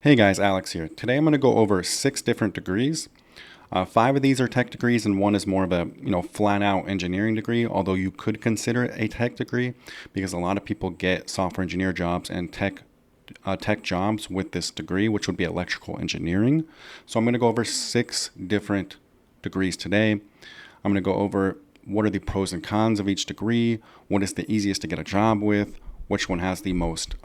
Hey guys, Alex here. Today I'm going to go over 6 different degrees. 5 of these are tech degrees and one is more of a flat out engineering degree, although you could consider it a tech degree because a lot of people get software engineer jobs and tech jobs with this degree, which would be electrical engineering. So I'm going to go over 6 different degrees today. I'm going to go over what are the pros and cons of each degree, what is the easiest to get a job with, which one has the most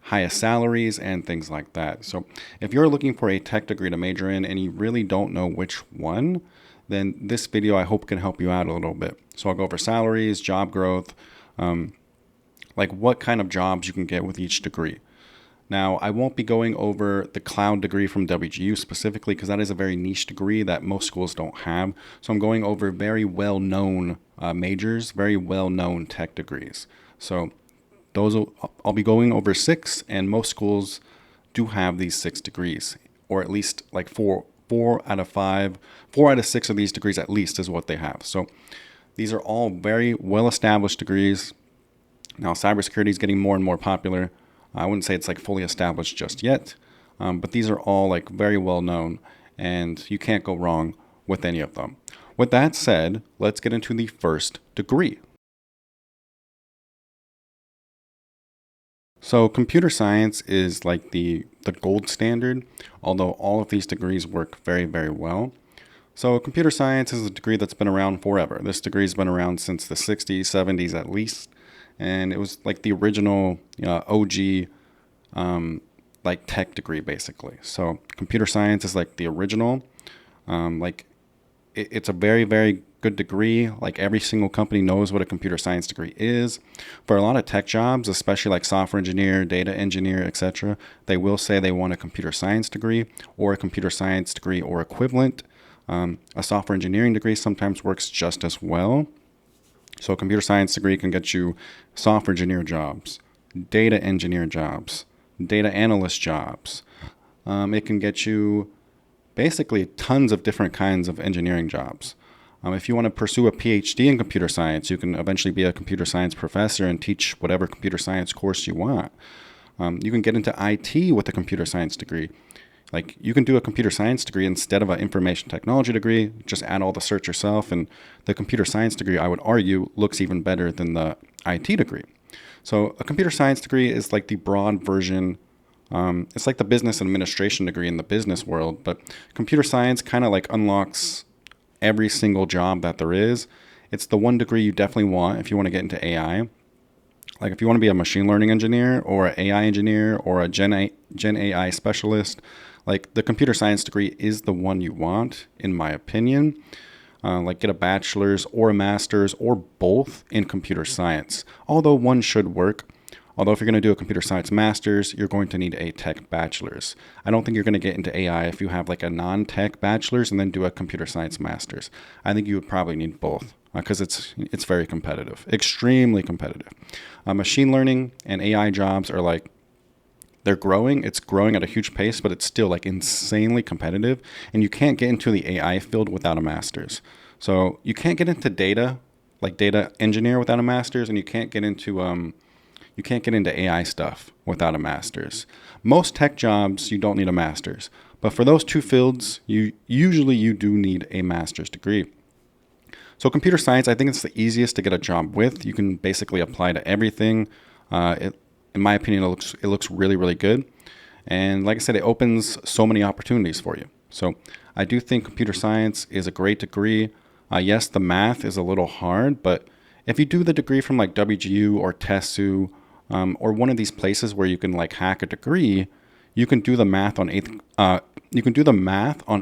highest salaries and things like that. So if you're looking for a tech degree to major in and you really don't know which one, then this video I hope can help you out a little bit. So I'll go over salaries, job growth, like what kind of jobs you can get with each degree. Now, I won't be going over the cloud degree from WGU specifically because that is a very niche degree that most schools don't have. So I'm going over very well-known majors, very well-known tech degrees. So I'll be going over 6, and most schools do have these 6 degrees, or at least like 4 out of 6 of these degrees at least is what they have. So these are all very well-established degrees. Now, cybersecurity is getting more and more popular. I wouldn't say it's like fully established just yet, but these are all like very well-known, and you can't go wrong with any of them. With that said, let's get into the first degree. So computer science is like the gold standard, although all of these degrees work very, very well. So computer science is a degree that's been around forever. This degree has been around since the 60s, 70s at least, and it was like the original OG like tech degree basically. So computer science is like the original. It's a very, very good degree. Like every single company knows what a computer science degree is. For a lot of tech jobs, especially like software engineer, data engineer, etc., they will say they want a computer science degree or a computer science degree or equivalent. A software engineering degree sometimes works just as well. So a computer science degree can get you software engineer jobs, data engineer jobs, data analyst jobs. It can get you basically tons of different kinds of engineering jobs. If you want to pursue a PhD in computer science, you can eventually be a computer science professor and teach whatever computer science course you want. You can get into IT with a computer science degree. Like you can do a computer science degree instead of an information technology degree, just add all the certs yourself, and the computer science degree, I would argue, looks even better than the IT degree. So a computer science degree is like the broad version. It's like the business administration degree in the business world, but computer science kind of like unlocks every single job that there is. It's the one degree you definitely want if you want to get into AI. Like if you want to be a machine learning engineer or an AI engineer or a Gen AI specialist, like the computer science degree is the one you want, in my opinion. Like get a bachelor's or a master's or both in computer science, although one should work. Although if you're going to do a computer science master's, you're going to need a tech bachelor's. I don't think you're going to get into AI if you have like a non-tech bachelor's and then do a computer science master's. I think you would probably need both because it's very competitive, extremely competitive. Machine learning and AI jobs are like, they're growing. It's growing at a huge pace, but it's still like insanely competitive. And you can't get into the AI field without a master's. So you can't get into data, like data engineer without a master's, and you can't get into AI stuff without a master's. Most tech jobs, you don't need a master's. But for those two fields, you do need a master's degree. So computer science, I think it's the easiest to get a job with. You can basically apply to everything. In my opinion, it looks really, really good. And like I said, it opens so many opportunities for you. So I do think computer science is a great degree. Yes, the math is a little hard, but if you do the degree from like WGU or TESU, or one of these places where you can like hack a degree, you can do the math on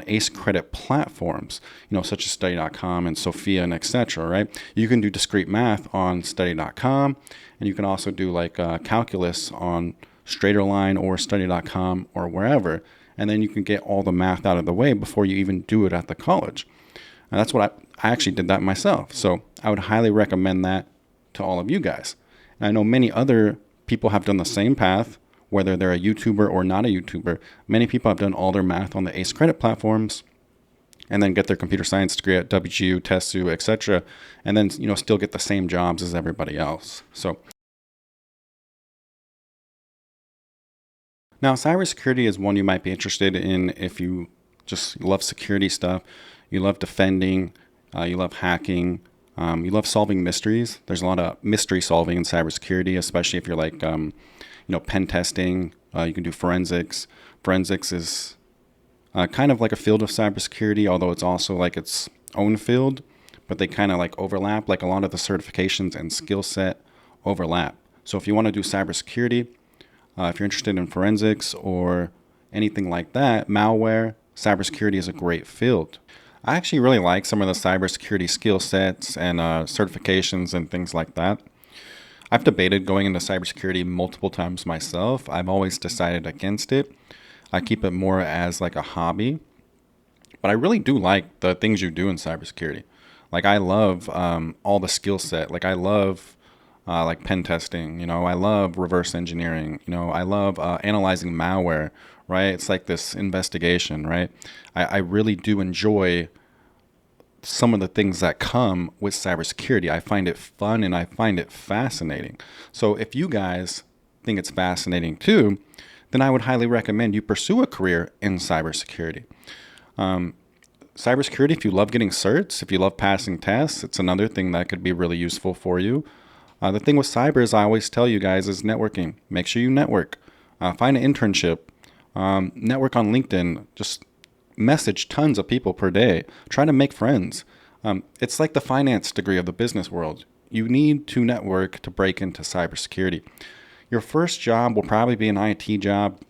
ACE credit platforms, such as study.com and Sophia and etc. Right? You can do discrete math on study.com, and you can also do like calculus on Straighterline or study.com or wherever, and then you can get all the math out of the way before you even do it at the college. And that's what I actually did that myself. So I would highly recommend that to all of you guys. And I know many other people have done the same path, whether they're a YouTuber or not a YouTuber. Many people have done all their math on the ACE credit platforms and then get their computer science degree at WGU, TESU, etc., and then still get the same jobs as everybody else. So Now, cybersecurity is one you might be interested in if you just love security stuff, you love defending, you love hacking, you love solving mysteries. There's a lot of mystery solving in cybersecurity, especially if you're like, pen testing. You can do forensics. Forensics is kind of like a field of cybersecurity, although it's also like its own field, but they kind of like overlap. Like a lot of the certifications and skill set overlap. So if you want to do cybersecurity, if you're interested in forensics or anything like that, malware, cybersecurity is a great field. I actually really like some of the cybersecurity skill sets and certifications and things like that. I've debated going into cybersecurity multiple times myself. I've always decided against it. I keep it more as like a hobby, but I really do like the things you do in cybersecurity. Like I love all the skill set. Like I love like pen testing. I love reverse engineering. I love analyzing malware. Right? It's like this investigation. Right? I really do enjoy some of the things that come with cybersecurity. I find it fun and I find it fascinating. So if you guys think it's fascinating too, then I would highly recommend you pursue a career in cybersecurity. Cybersecurity, if you love getting certs, if you love passing tests, it's another thing that could be really useful for you. The thing with cyber is I always tell you guys is networking. Make sure you network. Find an internship. Network on LinkedIn. Just message tons of people per day. Try to make friends. It's like the finance degree of the business world. You need to network to break into cybersecurity. Your first job will probably be an IT job.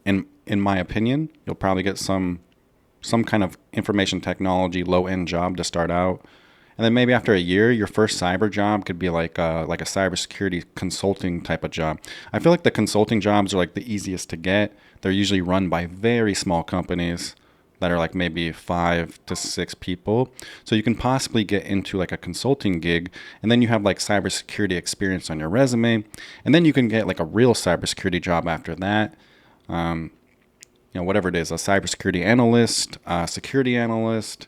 In my opinion, you'll probably get some kind of information technology low-end job to start out. And then maybe after a year, your first cyber job could be like a cybersecurity consulting type of job. I feel like the consulting jobs are like the easiest to get. They're usually run by very small companies that are like maybe 5 to 6 people. So you can possibly get into like a consulting gig, and then you have like cybersecurity experience on your resume, and then you can get like a real cybersecurity job after that. Whatever it is, a cybersecurity analyst, a security analyst,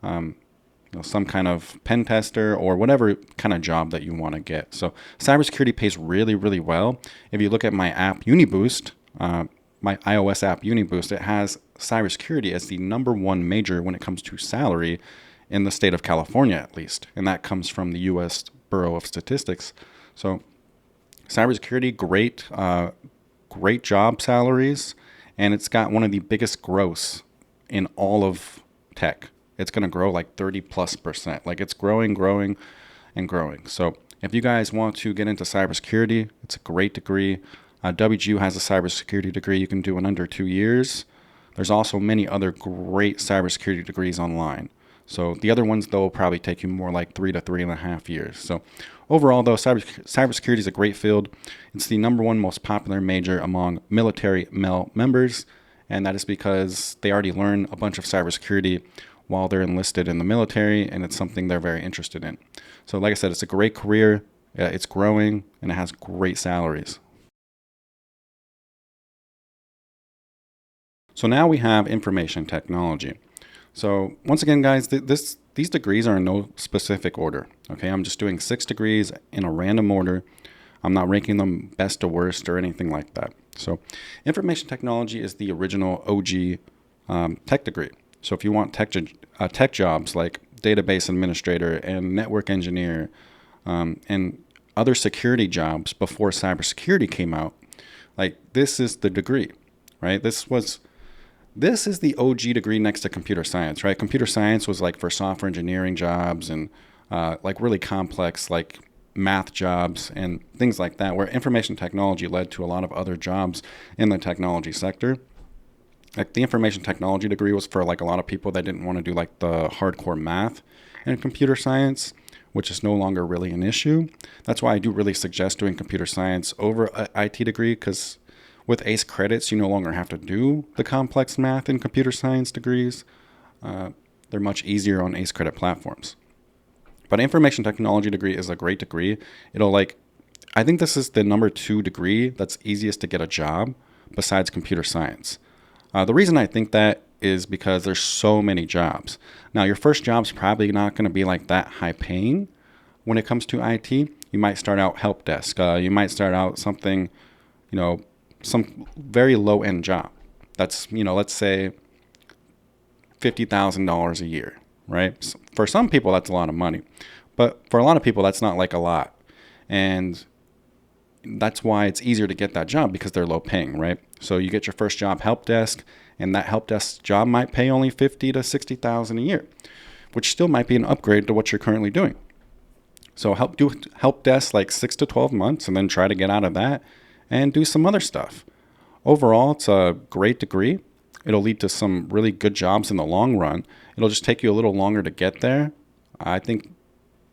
some kind of pen tester, or whatever kind of job that you want to get. So cybersecurity pays really, really well. If you look at my app, UniBoost, my iOS app, UniBoost, it has cybersecurity as the number one major when it comes to salary in the state of California, at least. And that comes from the U.S. Bureau of Statistics. So cybersecurity, great job salaries, and it's got one of the biggest growths in all of tech. It's going to grow like 30+%. Like it's growing and growing. So if you guys want to get into cybersecurity, it's a great degree. WGU has a cybersecurity degree you can do in under 2 years. There's also many other great cybersecurity degrees online. So the other ones, though, will probably take you more like 3 to 3.5 years. So overall, though, cybersecurity is a great field. It's the number one most popular major among military male members, and that is because they already learn a bunch of cybersecurity while they're enlisted in the military, and it's something they're very interested in. So like I said, it's a great career. It's growing, and it has great salaries. So now we have information technology. So once again, guys, these degrees are in no specific order. Okay, I'm just doing 6 degrees in a random order. I'm not ranking them best to worst or anything like that. So information technology is the original OG tech degree. So if you want tech jobs like database administrator and network engineer and other security jobs before cybersecurity came out, like this is the degree, right? This is the OG degree next to computer science, right? Computer science was like for software engineering jobs and like really complex like math jobs and things like that, where information technology led to a lot of other jobs in the technology sector. Like the information technology degree was for like a lot of people that didn't want to do like the hardcore math in computer science, which is no longer really an issue. That's why I do really suggest doing computer science over an IT degree, because with ACE credits, you no longer have to do the complex math in computer science degrees. They're much easier on ACE credit platforms. But information technology degree is a great degree. I think this is the number 2 degree that's easiest to get a job besides computer science. The reason I think that is because there's so many jobs. Now, your first job's probably not going to be like that high paying when it comes to IT. You might start out help desk. You might start out something, some very low end job. That's, let's say $50,000 a year, right? So for some people, that's a lot of money. But for a lot of people, that's not like a lot. And that's why it's easier to get that job, because they're low paying, right? So you get your first job, help desk, and that help desk job might pay only $50,000 to $60,000 a year, which still might be an upgrade to what you're currently doing. So do help desk like 6 to 12 months and then try to get out of that and do some other stuff. Overall, it's a great degree. It'll lead to some really good jobs in the long run. It'll just take you a little longer to get there. I think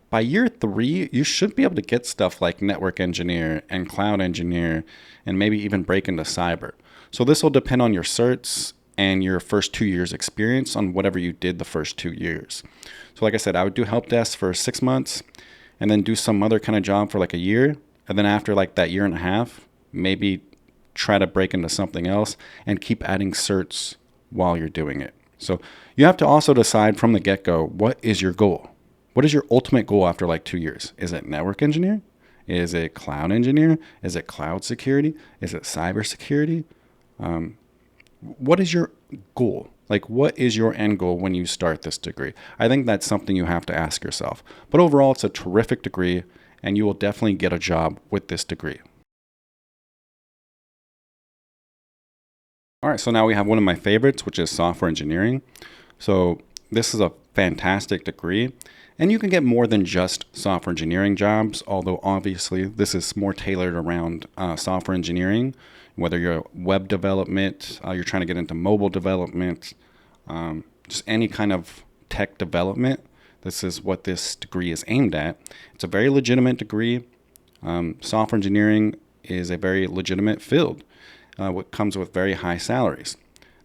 by year 3, you should be able to get stuff like network engineer and cloud engineer and maybe even break into cyber. So this will depend on your certs and your first 2 years experience on whatever you did the first 2 years. So like I said, I would do help desk for 6 months and then do some other kind of job for like a year. And then after like that year and a half, maybe try to break into something else and keep adding certs while you're doing it. So you have to also decide from the get-go, what is your goal? What is your ultimate goal after like 2 years? Is it network engineer? Is it cloud engineer? Is it cloud security? Is it cybersecurity? What is your goal? Like, what is your end goal when you start this degree? I think that's something you have to ask yourself. But overall, it's a terrific degree, and you will definitely get a job with this degree. All right, so now we have one of my favorites, which is software engineering. So this is a fantastic degree, and you can get more than just software engineering jobs, although obviously this is more tailored around software engineering, whether you're web development, you're trying to get into mobile development, just any kind of tech development. This is what this degree is aimed at. It's a very legitimate degree. Software engineering is a very legitimate field. What comes with very high salaries.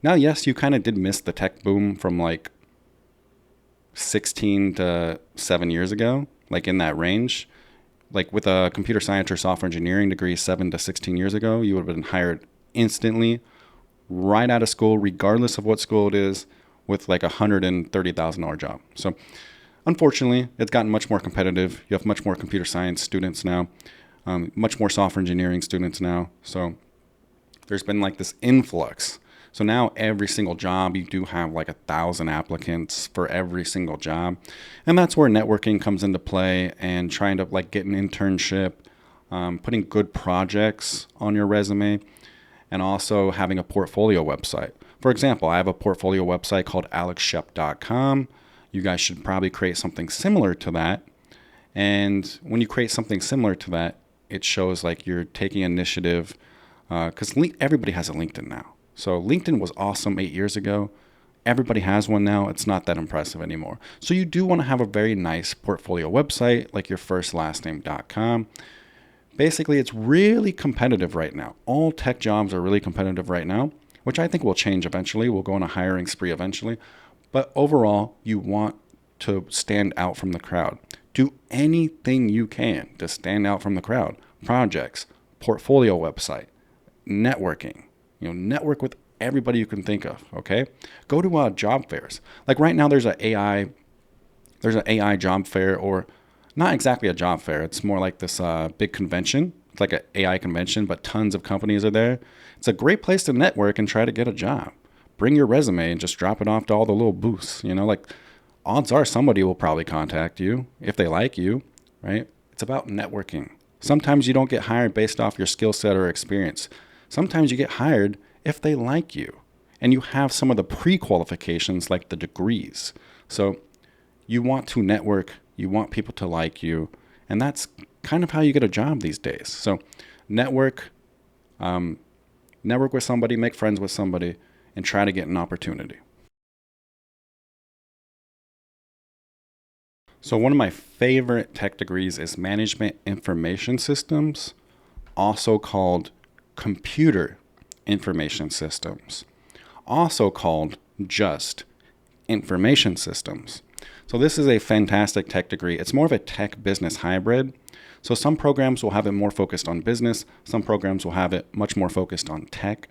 Now, yes, you kind of did miss the tech boom from like 16 to 7 years ago, like in that range. Like with a computer science or software engineering degree 7 to 16 years ago, you would have been hired instantly, right out of school, regardless of what school it is, with like $130,000 job. So unfortunately, it's gotten much more competitive. You have much more computer science students now, much more software engineering students now. So there's been like this influx. So now every single job, you do have like 1,000 applicants for every single job. And that's where networking comes into play, and trying to like get an internship, putting good projects on your resume, and also having a portfolio website. For example, I have a portfolio website called alexshep.com. You guys should probably create something similar to that. And when you create something similar to that, it shows like you're taking initiative, because everybody has a LinkedIn now. So LinkedIn was awesome 8 years ago. Everybody has one now. It's not that impressive anymore. So you do want to have a very nice portfolio website, like your firstlastname.com. Basically, it's really competitive right now. All tech jobs are really competitive right now, which I think will change eventually. We'll go on a hiring spree eventually. But overall, you want to stand out from the crowd. Do anything you can to stand out from the crowd. Projects, portfolio website, networking. Network with everybody you can think of, okay? Go to job fairs. Like right now, there's an AI job fair, or not exactly a job fair. It's more like this big convention. It's like an AI convention, but tons of companies are there. It's a great place to network and try to get a job. Bring your resume and just drop it off to all the little booths. Like odds are somebody will probably contact you if they like you, right? It's about networking. Sometimes you don't get hired based off your skill set or experience. Sometimes you get hired if they like you and you have some of the pre-qualifications like the degrees. So you want to network, you want people to like you, and that's kind of how you get a job these days. So network with somebody, make friends with somebody, and try to get an opportunity. So one of my favorite tech degrees is Management Information Systems, also called Computer Information Systems, also called just Information Systems. So this is a fantastic tech degree. It's more of a tech business hybrid. So some programs will have it more focused on business. Some programs will have it much more focused on tech.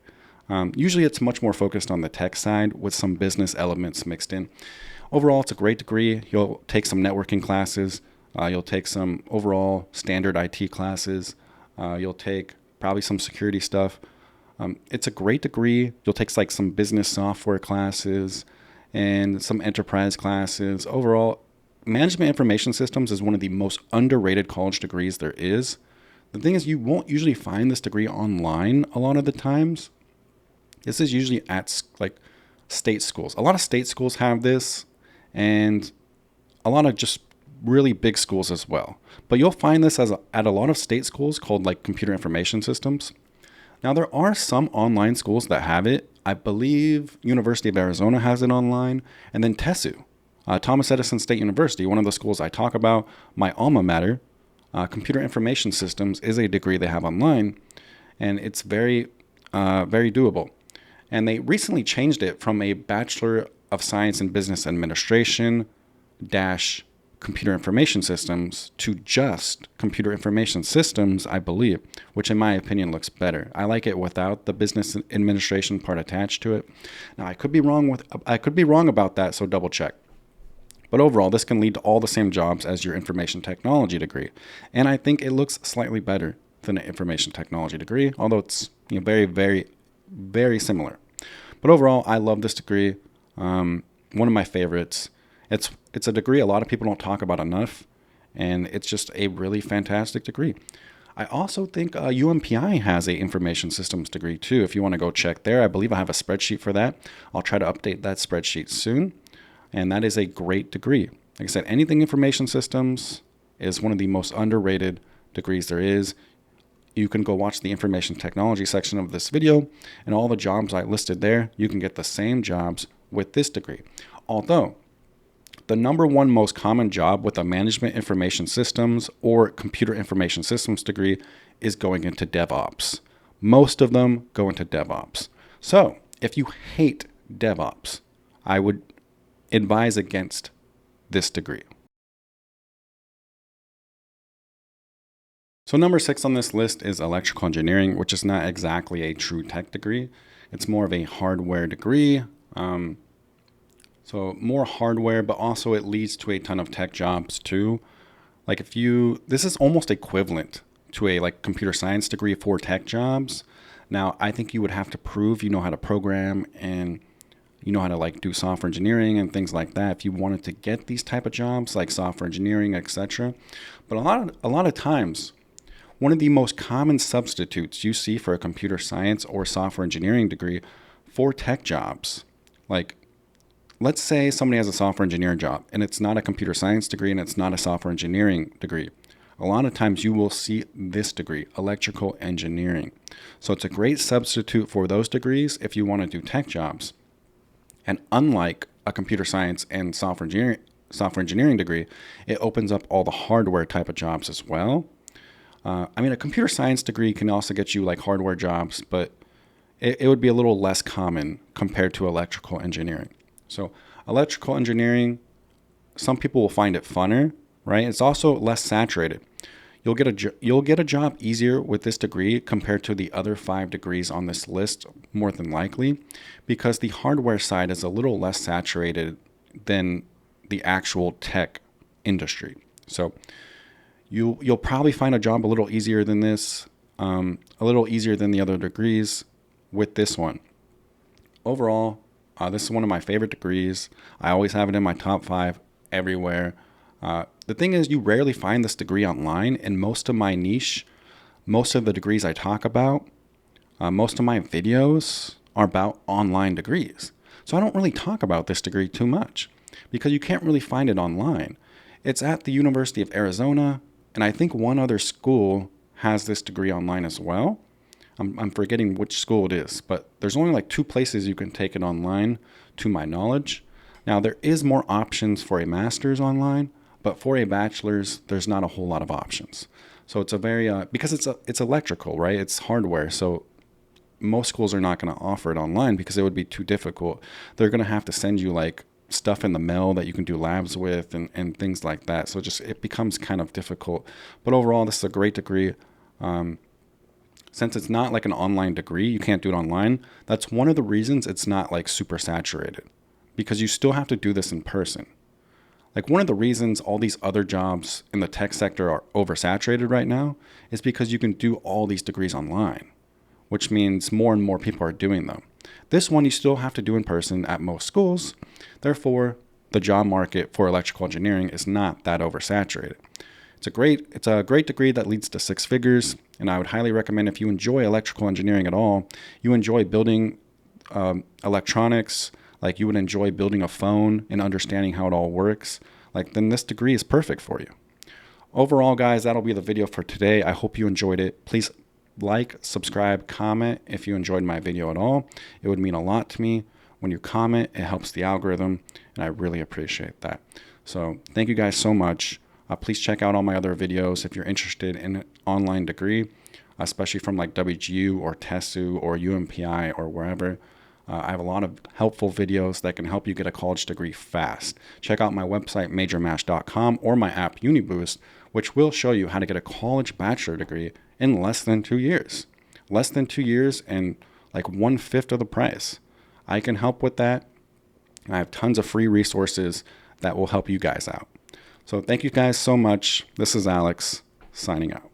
Usually it's much more focused on the tech side with some business elements mixed in. Overall, it's a great degree. You'll take some networking classes. You'll take some overall standard IT classes. You'll take probably some security stuff. It's a great degree. You'll take like some business software classes and some enterprise classes. Overall, management information systems is one of the most underrated college degrees there is. The thing is, you won't usually find this degree online a lot of the times. This is usually at like state schools. A lot of state schools have this, and a lot of just really big schools as well. But you'll find this at a lot of state schools called like computer information systems. Now, there are some online schools that have it. I believe University of Arizona has it online, and then TESU, Thomas Edison State University, one of the schools I talk about, my alma mater, computer information systems is a degree they have online, and it's very doable. And they recently changed it from a Bachelor of Science in Business Administration dash computer information systems to just computer information systems, I believe, which in my opinion looks better. I like it without the business administration part attached to it. Now, I could be wrong about that, so double check. But overall, this can lead to all the same jobs as your information technology degree. And I think it looks slightly better than an information technology degree, although it's very, very, very similar. But overall, I love this degree. One of my favorites. It's a degree a lot of people don't talk about enough, and it's just a really fantastic degree. I also think UMPI has a information systems degree too. If you want to go check there, I believe I have a spreadsheet for that. I'll try to update that spreadsheet soon, and that is a great degree. Like I said, anything information systems is one of the most underrated degrees there is. You can go watch the information technology section of this video, and all the jobs I listed there, you can get the same jobs with this degree. Although, the number one most common job with a management information systems or computer information systems degree is going into DevOps. Most of them go into DevOps. So if you hate DevOps, I would advise against this degree. So number 6 on this list is electrical engineering, which is not exactly a true tech degree. It's more of a hardware degree. So more hardware, but also it leads to a ton of tech jobs too. Like this is almost equivalent to a like computer science degree for tech jobs. Now, I think you would have to prove you know how to program and you know how to like do software engineering and things like that if you wanted to get these type of jobs like software engineering, etc. But a lot of times, one of the most common substitutes you see for a computer science or software engineering degree for tech jobs, like let's say somebody has a software engineering job and it's not a computer science degree and it's not a software engineering degree. A lot of times you will see this degree, electrical engineering. So it's a great substitute for those degrees if you want to do tech jobs. And unlike a computer science and software engineering degree, it opens up all the hardware type of jobs as well. A computer science degree can also get you like hardware jobs, but it would be a little less common compared to electrical engineering. So electrical engineering, some people will find it funner, right? It's also less saturated. You'll get a job easier with this degree compared to the other 5 degrees on this list, more than likely, because the hardware side is a little less saturated than the actual tech industry. So you'll probably find a job a little easier than this, a little easier than the other degrees with this one. Overall, this is one of my favorite degrees. I always have it in my top 5 everywhere. The thing is, you rarely find this degree online, and most of my niche, most of the degrees I talk about, most of my videos are about online degrees. So I don't really talk about this degree too much because you can't really find it online. It's at the University of Arizona, and I think one other school has this degree online as well. I'm forgetting which school it is, but there's only like 2 places you can take it online, to my knowledge. Now, there is more options for a master's online, but for a bachelor's, there's not a whole lot of options. So it's a very, because it's electrical, right? It's hardware. So most schools are not going to offer it online because it would be too difficult. They're going to have to send you like stuff in the mail that you can do labs with and things like that. So it becomes kind of difficult. But overall, this is a great degree. Since it's not like an online degree, you can't do it online. That's one of the reasons it's not like super saturated, because you still have to do this in person. Like one of the reasons all these other jobs in the tech sector are oversaturated right now is because you can do all these degrees online, which means more and more people are doing them. This one you still have to do in person at most schools. Therefore, the job market for electrical engineering is not that oversaturated. It's a great degree that leads to 6 figures, and I would highly recommend, if you enjoy electrical engineering at all, you enjoy building electronics, like you would enjoy building a phone and understanding how it all works, then this degree is perfect for you. Overall, guys, that'll be the video for today. I hope you enjoyed it. Please like, subscribe, comment if you enjoyed my video at all. It would mean a lot to me. When you comment, it helps the algorithm, and I really appreciate that. So thank you guys so much. Please check out all my other videos if you're interested in an online degree, especially from like WGU or TESU or UMPI or wherever. I have a lot of helpful videos that can help you get a college degree fast. Check out my website, majormash.com, or my app, UniBoost, which will show you how to get a college bachelor degree in less than 2 years. Less than 2 years and like 1/5 of the price. I can help with that. I have tons of free resources that will help you guys out. So thank you guys so much. This is Alex, signing out.